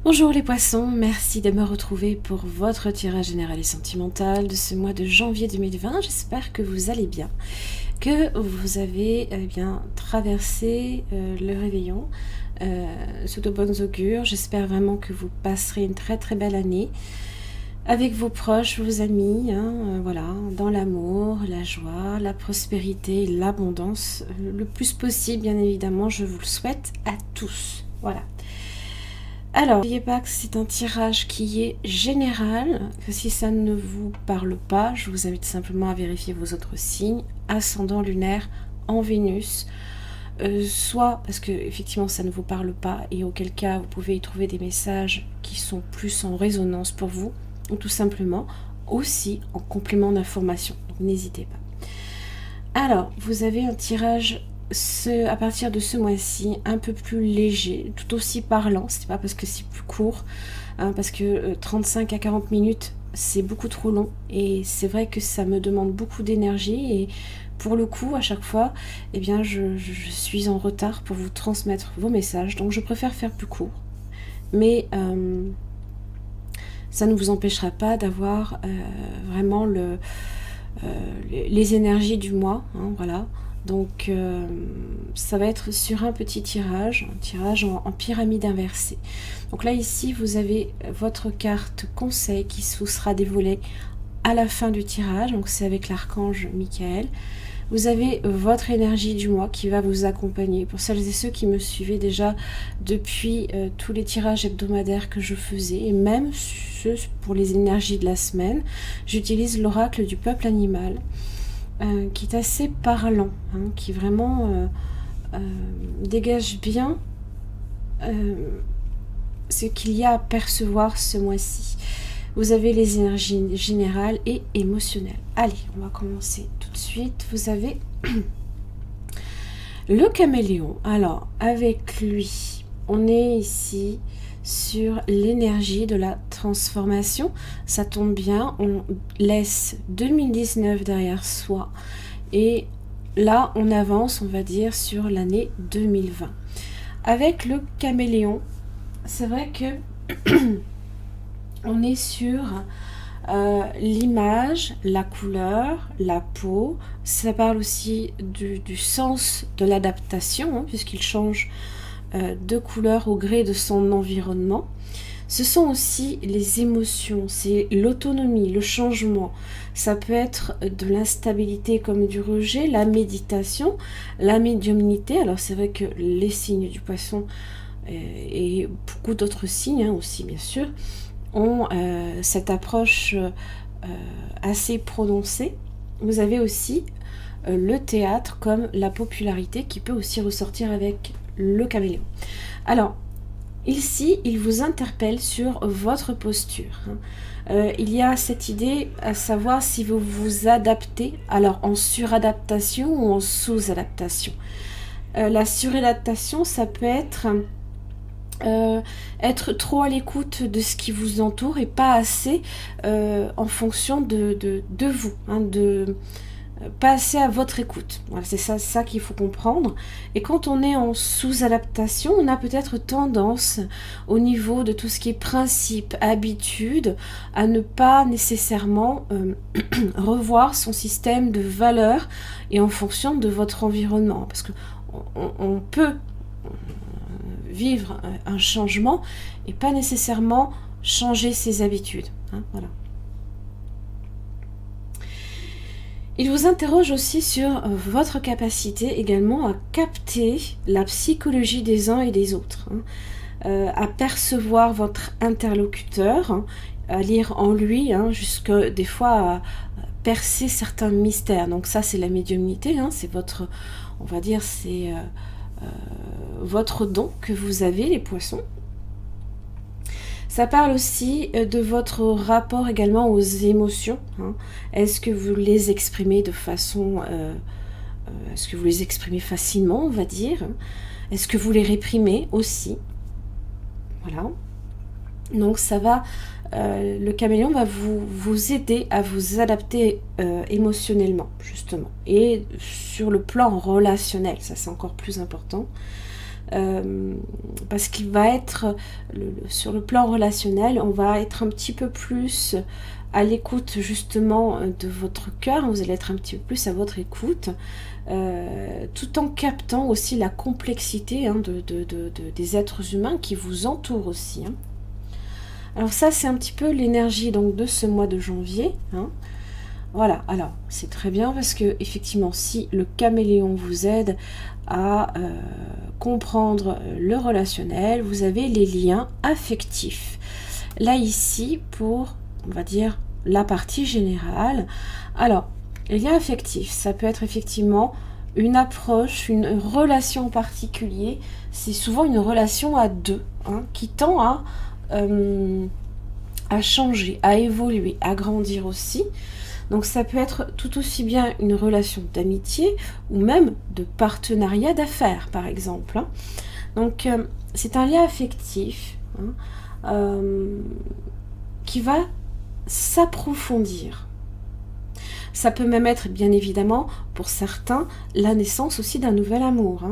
Bonjour les poissons, merci de me retrouver pour votre tirage général et sentimental de ce mois de janvier 2020. J'espère que vous allez bien, que vous avez bien traversé le réveillon sous de bonnes augures. J'espère vraiment que vous passerez une très très belle année avec vos proches, vos amis, voilà, dans l'amour, la joie, la prospérité, l'abondance, le plus possible bien évidemment, je vous le souhaite à tous. Voilà. Alors, n'oubliez pas que c'est un tirage qui est général, que si ça ne vous parle pas, je vous invite simplement à vérifier vos autres signes, ascendant lunaire en Vénus, soit parce que effectivement ça ne vous parle pas et auquel cas vous pouvez y trouver des messages qui sont plus en résonance pour vous, ou tout simplement aussi en complément d'information, donc n'hésitez pas. Alors, vous avez un tirage à partir de ce mois-ci un peu plus léger, tout aussi parlant, c'est pas parce que c'est plus court, parce que 35 à 40 minutes c'est beaucoup trop long et c'est vrai que ça me demande beaucoup d'énergie et pour le coup à chaque fois eh bien je suis en retard pour vous transmettre vos messages, donc je préfère faire plus court, mais ça ne vous empêchera pas d'avoir vraiment les énergies du mois, voilà. Donc ça va être sur un petit tirage, un tirage en pyramide inversée. Donc là ici vous avez votre carte conseil qui vous sera dévoilée à la fin du tirage, donc c'est avec l'archange Michael. Vous avez votre énergie du mois qui va vous accompagner. Pour celles et ceux qui me suivaient déjà depuis tous les tirages hebdomadaires que je faisais, et même ceux pour les énergies de la semaine, j'utilise l'oracle du peuple animal. Qui est assez parlant, qui vraiment dégage bien ce qu'il y a à percevoir ce mois-ci. Vous avez les énergies générales et émotionnelles. Allez, on va commencer tout de suite. Vous avez le caméléon. Alors, avec lui, on est ici sur l'énergie de la transformation. Ça tombe bien, on laisse 2019 derrière soi et là on avance, on va dire, sur l'année 2020. Avec le caméléon, c'est vrai que on est sur l'image, la couleur, la peau. Ça parle aussi du sens de l'adaptation, puisqu'il change de couleur au gré de son environnement. Ce sont aussi les émotions, c'est l'autonomie, le changement. Ça peut être de l'instabilité comme du rejet, la méditation, la médiumnité. Alors c'est vrai que les signes du poisson et beaucoup d'autres signes aussi bien sûr ont cette approche assez prononcée. Vous avez aussi le théâtre comme la popularité qui peut aussi ressortir avec le caméléon. Alors, ici, il vous interpelle sur votre posture. Il y a cette idée à savoir si vous vous adaptez, alors en suradaptation ou en sous-adaptation. La suradaptation, ça peut être trop à l'écoute de ce qui vous entoure et pas assez en fonction de vous, pas assez à votre écoute. Voilà, c'est ça qu'il faut comprendre. Et quand on est en sous-adaptation, on a peut-être tendance, au niveau de tout ce qui est principe, habitude, à ne pas nécessairement revoir son système de valeurs et en fonction de votre environnement. Parce que on peut vivre un changement et pas nécessairement changer ses habitudes. Voilà. Il vous interroge aussi sur votre capacité également à capter la psychologie des uns et des autres, à percevoir votre interlocuteur, à lire en lui, jusque des fois à percer certains mystères. Donc ça c'est la médiumnité, c'est votre, on va dire, c'est votre don que vous avez, les poissons. Ça parle aussi de votre rapport également aux émotions. Est-ce que vous les exprimez de façon... est-ce que vous les exprimez facilement, on va dire? Est-ce que vous les réprimez aussi? Voilà. Donc ça va... le caméléon va vous aider à vous adapter émotionnellement, justement. Et sur le plan relationnel, ça c'est encore plus important. parce qu'il va être, sur le plan relationnel, on va être un petit peu plus à l'écoute justement de votre cœur, vous allez être un petit peu plus à votre écoute, tout en captant aussi la complexité des êtres humains qui vous entourent aussi. Alors ça, c'est un petit peu l'énergie donc de ce mois de janvier. Voilà, alors c'est très bien parce que effectivement, si le caméléon vous aide à comprendre le relationnel, vous avez les liens affectifs. Là ici, pour, on va dire, la partie générale. Alors, les liens affectifs, ça peut être effectivement une approche, une relation en particulier. C'est souvent une relation à deux qui tend à changer, à évoluer, à grandir aussi. Donc ça peut être tout aussi bien une relation d'amitié ou même de partenariat d'affaires, par exemple. Donc c'est un lien affectif qui va s'approfondir. Ça peut même être, bien évidemment, pour certains, la naissance aussi d'un nouvel amour.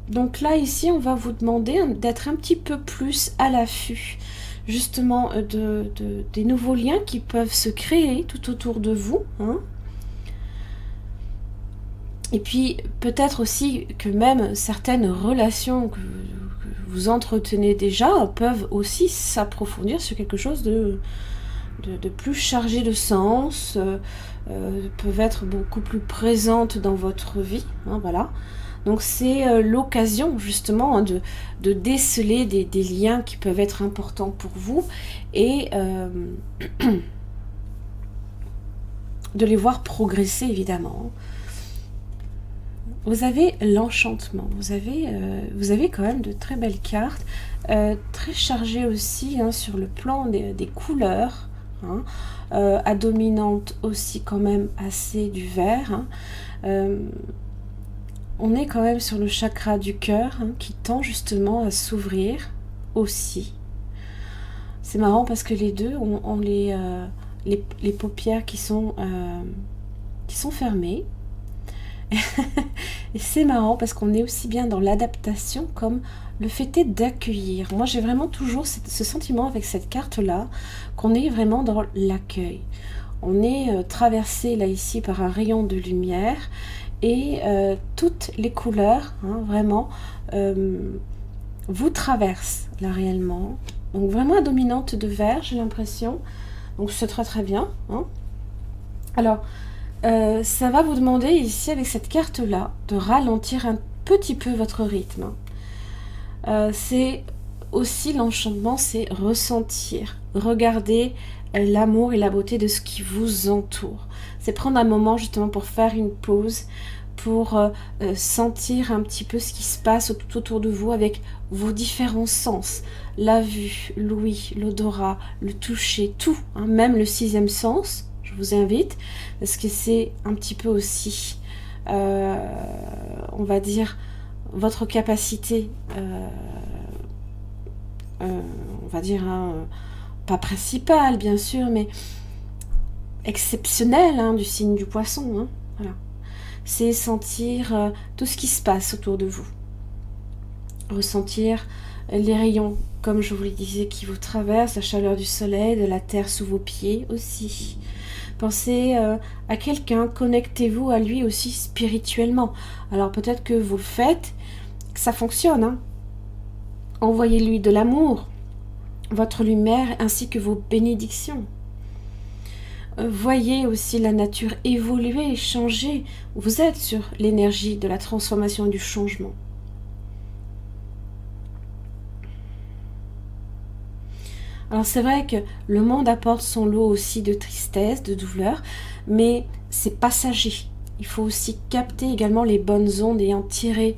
Donc là, ici, on va vous demander d'être un petit peu plus à l'affût, justement, des nouveaux liens qui peuvent se créer tout autour de vous. Et puis, peut-être aussi que même certaines relations que vous entretenez déjà peuvent aussi s'approfondir sur quelque chose de plus chargé de sens, peuvent être beaucoup plus présentes dans votre vie. Voilà. Donc c'est l'occasion justement de déceler des liens qui peuvent être importants pour vous et de les voir progresser évidemment. Vous avez l'enchantement, vous avez quand même de très belles cartes, très chargées aussi sur le plan des couleurs, à dominante aussi quand même assez du vert. On est quand même sur le chakra du cœur qui tend justement à s'ouvrir aussi. C'est marrant parce que les deux ont les paupières qui sont fermées. Et c'est marrant parce qu'on est aussi bien dans l'adaptation comme le fait est d'accueillir. Moi j'ai vraiment toujours ce sentiment avec cette carte là qu'on est vraiment dans l'accueil. On est traversé là ici par un rayon de lumière et toutes les couleurs vraiment vous traversent là réellement. Donc vraiment dominante de vert, j'ai l'impression. Donc c'est très très bien. Alors ça va vous demander ici avec cette carte là de ralentir un petit peu votre rythme. C'est aussi l'enchantement, c'est ressentir, regarder l'amour et la beauté de ce qui vous entoure. C'est prendre un moment justement pour faire une pause, pour sentir un petit peu ce qui se passe tout autour de vous avec vos différents sens, la vue, l'ouïe, l'odorat, le toucher, tout, même le sixième sens. Je vous invite parce que c'est un petit peu aussi, on va dire, votre capacité, on va dire, pas principale bien sûr, mais exceptionnelle du signe du poisson. Voilà. C'est sentir tout ce qui se passe autour de vous. Ressentir les rayons, comme je vous le disais, qui vous traversent, la chaleur du soleil, de la terre sous vos pieds aussi. Pensez à quelqu'un, connectez-vous à lui aussi spirituellement. Alors peut-être que vous le faites, que ça fonctionne. Envoyez-lui de l'amour, votre lumière ainsi que vos bénédictions. Voyez aussi la nature évoluer, changer. Vous êtes sur l'énergie de la transformation et du changement. Alors c'est vrai que le monde apporte son lot aussi de tristesse, de douleur, mais c'est passager. Il faut aussi capter également les bonnes ondes et en tirer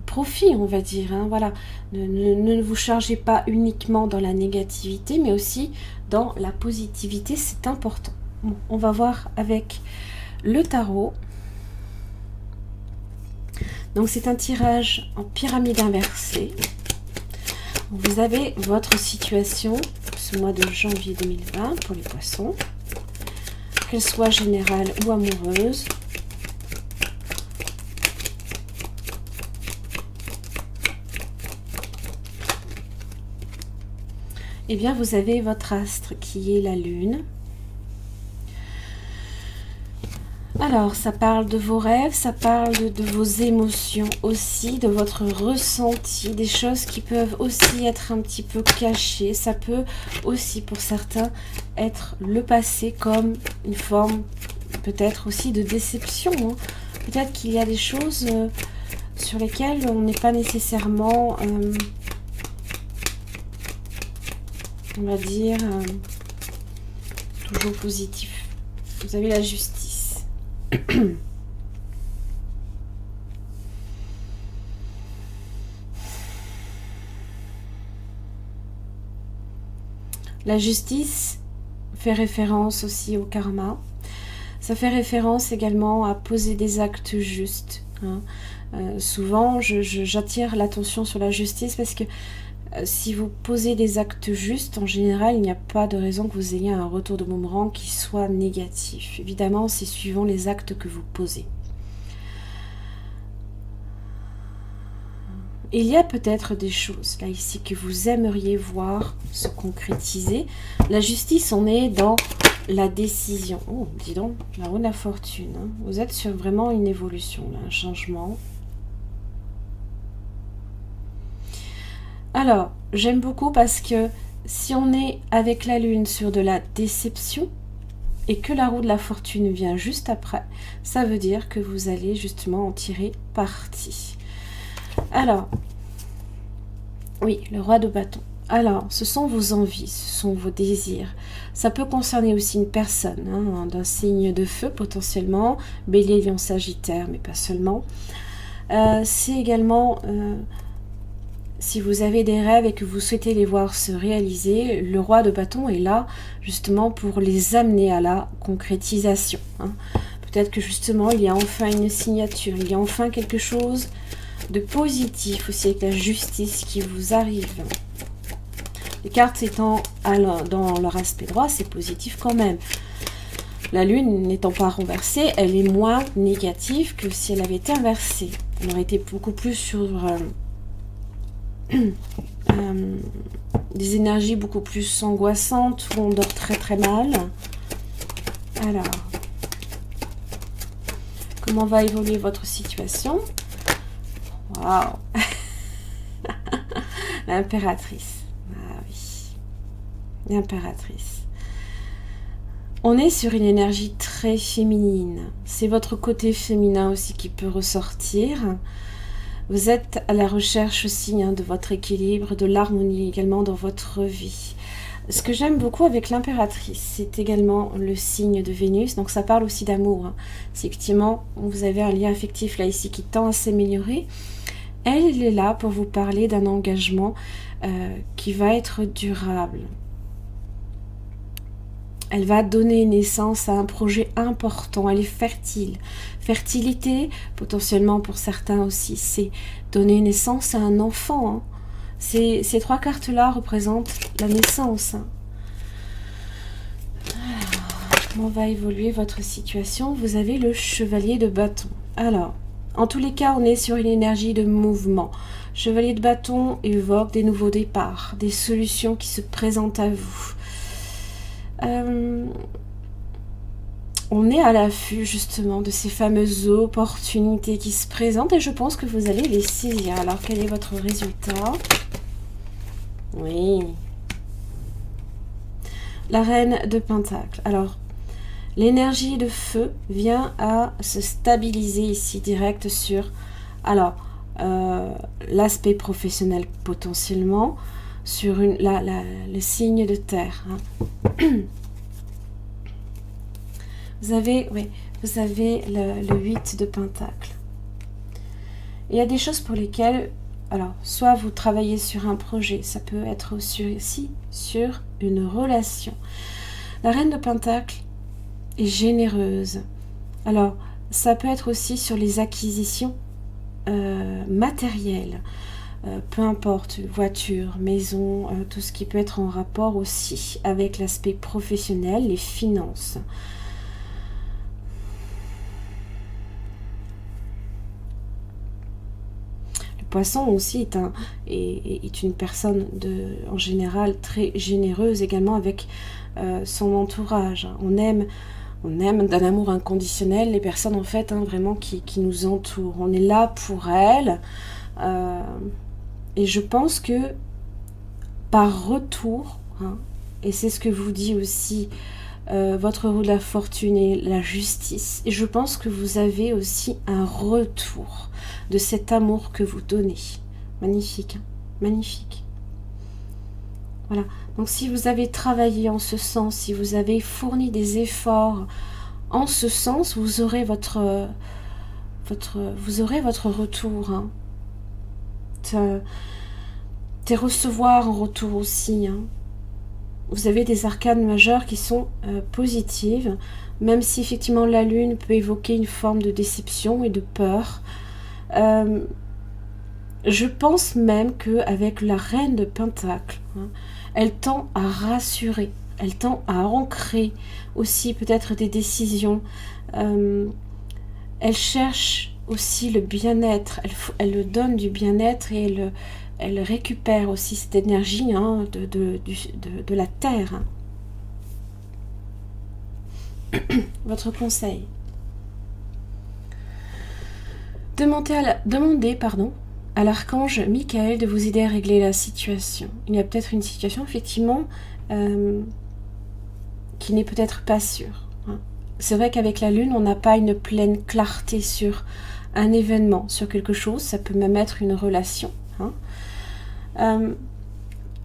profit, on va dire. Voilà. Ne vous chargez pas uniquement dans la négativité, mais aussi dans la positivité, c'est important. Bon, on va voir avec le tarot. Donc c'est un tirage en pyramide inversée. Vous avez votre situation ce mois de janvier 2020 pour les poissons, qu'elle soit générale ou amoureuse. eh bien vous avez votre astre qui est la lune. Alors, ça parle de vos rêves, ça parle de vos émotions aussi, de votre ressenti, des choses qui peuvent aussi être un petit peu cachées. Ça peut aussi, pour certains, être le passé comme une forme peut-être aussi de déception. Hein. Peut-être qu'il y a des choses sur lesquelles on n'est pas nécessairement, on va dire, toujours positif. Vous avez la justice. La justice fait référence aussi au karma. Ça fait référence également à poser des actes justes. Hein. Souvent, j'attire l'attention sur la justice parce que si vous posez des actes justes, en général, il n'y a pas de raison que vous ayez un retour de boomerang qui soit négatif. Évidemment, c'est suivant les actes que vous posez. Il y a peut-être des choses, là, ici, que vous aimeriez voir se concrétiser. La justice, on est dans la décision. Oh, dis donc, la roue de la fortune. Hein. Vous êtes sur vraiment une évolution, là, un changement. Alors, j'aime beaucoup parce que si on est avec la lune sur de la déception et que la roue de la fortune vient juste après, ça veut dire que vous allez justement en tirer parti. Alors, oui, le roi de bâton. Alors, ce sont vos envies, ce sont vos désirs. Ça peut concerner aussi une personne, hein, d'un signe de feu potentiellement, bélier, lion, sagittaire, mais pas seulement. C'est également... si vous avez des rêves et que vous souhaitez les voir se réaliser, le roi de bâton est là justement pour les amener à la concrétisation. Hein. Peut-être que justement il y a enfin une signature, il y a enfin quelque chose de positif aussi avec la justice qui vous arrive. Les cartes étant dans leur aspect droit, c'est positif quand même. La lune n'étant pas renversée, elle est moins négative que si elle avait été inversée. Elle aurait été beaucoup plus sur... des énergies beaucoup plus angoissantes où on dort très très mal. Alors, comment va évoluer votre situation? Waouh. L'impératrice. Ah oui, l'impératrice. On est sur une énergie très féminine. C'est votre côté féminin aussi qui peut ressortir. Vous êtes à la recherche aussi de votre équilibre, de l'harmonie également dans votre vie. Ce que j'aime beaucoup avec l'impératrice, c'est également le signe de Vénus. Donc ça parle aussi d'amour. Hein. Si effectivement vous avez un lien affectif là ici qui tend à s'améliorer, elle est là pour vous parler d'un engagement qui va être durable. Elle va donner naissance à un projet important, elle est fertile. Fertilité, potentiellement pour certains aussi, c'est donner naissance à un enfant. Hein. Ces trois cartes-là représentent la naissance. Hein. Alors, comment va évoluer votre situation? Vous avez le chevalier de bâton. Alors, en tous les cas, on est sur une énergie de mouvement. Chevalier de bâton évoque des nouveaux départs, des solutions qui se présentent à vous. On est à l'affût justement de ces fameuses opportunités qui se présentent et je pense que vous allez les saisir. Alors quel est votre résultat? Oui. La reine de Pentacle. Alors l'énergie de feu vient à se stabiliser ici direct sur l'aspect professionnel potentiellement, sur le signe de terre. Hein. Vous avez le 8 de Pentacle. Il y a des choses pour lesquelles, alors, soit vous travaillez sur un projet, ça peut être aussi sur une relation. La reine de Pentacle est généreuse. Alors, ça peut être aussi sur les acquisitions matérielles. Peu importe, voiture, maison, tout ce qui peut être en rapport aussi avec l'aspect professionnel, les finances. Poisson aussi est une personne en général très généreuse également avec son entourage. On aime d'un amour inconditionnel les personnes en fait vraiment qui nous entourent. On est là pour elles. Et je pense que par retour, et c'est ce que vous dit aussi votre roue de la fortune et la justice, et je pense que vous avez aussi un retour de cet amour que vous donnez. Magnifique, magnifique. Voilà, donc si vous avez travaillé en ce sens, si vous avez fourni des efforts en ce sens, vous aurez votre retour. Des recevoirs en retour aussi. Vous avez des arcanes majeures qui sont positives, même si effectivement la lune peut évoquer une forme de déception et de peur. Je pense même qu'avec la reine de Pentacle, elle tend à rassurer, elle tend à ancrer aussi peut-être des décisions. Elle cherche aussi le bien-être, elle donne du bien-être et elle récupère aussi cette énergie de la terre. Votre conseil. Demandez à l'archange Michael de vous aider à régler la situation. Il y a peut-être une situation effectivement qui n'est peut-être pas sûre. C'est vrai qu'avec la lune, on n'a pas une pleine clarté sur un événement, sur quelque chose. Ça peut même être une relation.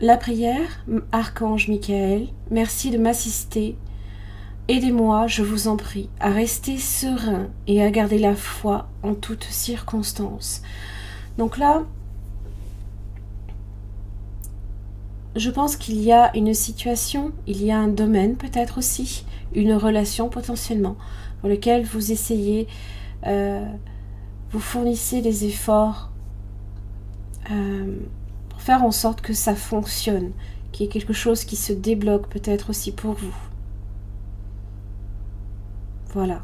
La prière, archange Michael, merci de m'assister. Aidez-moi, je vous en prie, à rester serein et à garder la foi en toutes circonstances. Donc là, je pense qu'il y a une situation, il y a un domaine peut-être aussi, une relation potentiellement, pour lequel vous essayez, vous fournissez des efforts pour faire en sorte que ça fonctionne, qu'il y ait quelque chose qui se débloque peut-être aussi pour vous. Voilà.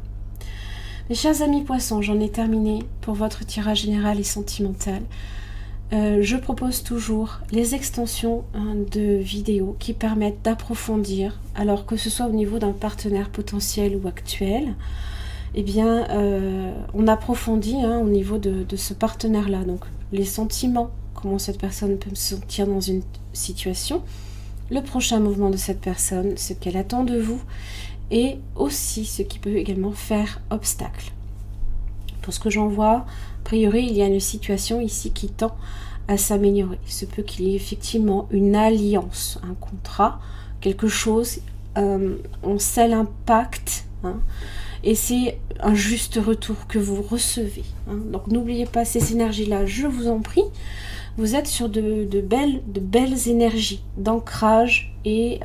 Mes chers amis poissons, j'en ai terminé pour votre tirage général et sentimental. Je propose toujours les extensions de vidéos qui permettent d'approfondir, alors que ce soit au niveau d'un partenaire potentiel ou actuel, eh bien, on approfondit au niveau de ce partenaire-là. Donc, les sentiments, comment cette personne peut se sentir dans une situation, le prochain mouvement de cette personne, ce qu'elle attend de vous, et aussi ce qui peut également faire obstacle. Pour ce que j'en vois, a priori, il y a une situation ici qui tend à s'améliorer. Il se peut qu'il y ait effectivement une alliance, un contrat, quelque chose, on scelle un pacte, et c'est un juste retour que vous recevez. Donc n'oubliez pas ces énergies-là, je vous en prie. Vous êtes sur de belles énergies d'ancrage et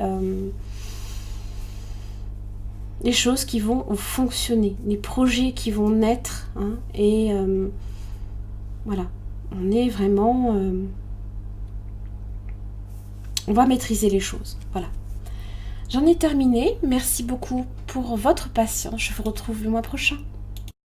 des choses qui vont fonctionner, des projets qui vont naître, et voilà, on est vraiment, on va maîtriser les choses, voilà. J'en ai terminé, merci beaucoup pour votre patience, je vous retrouve le mois prochain.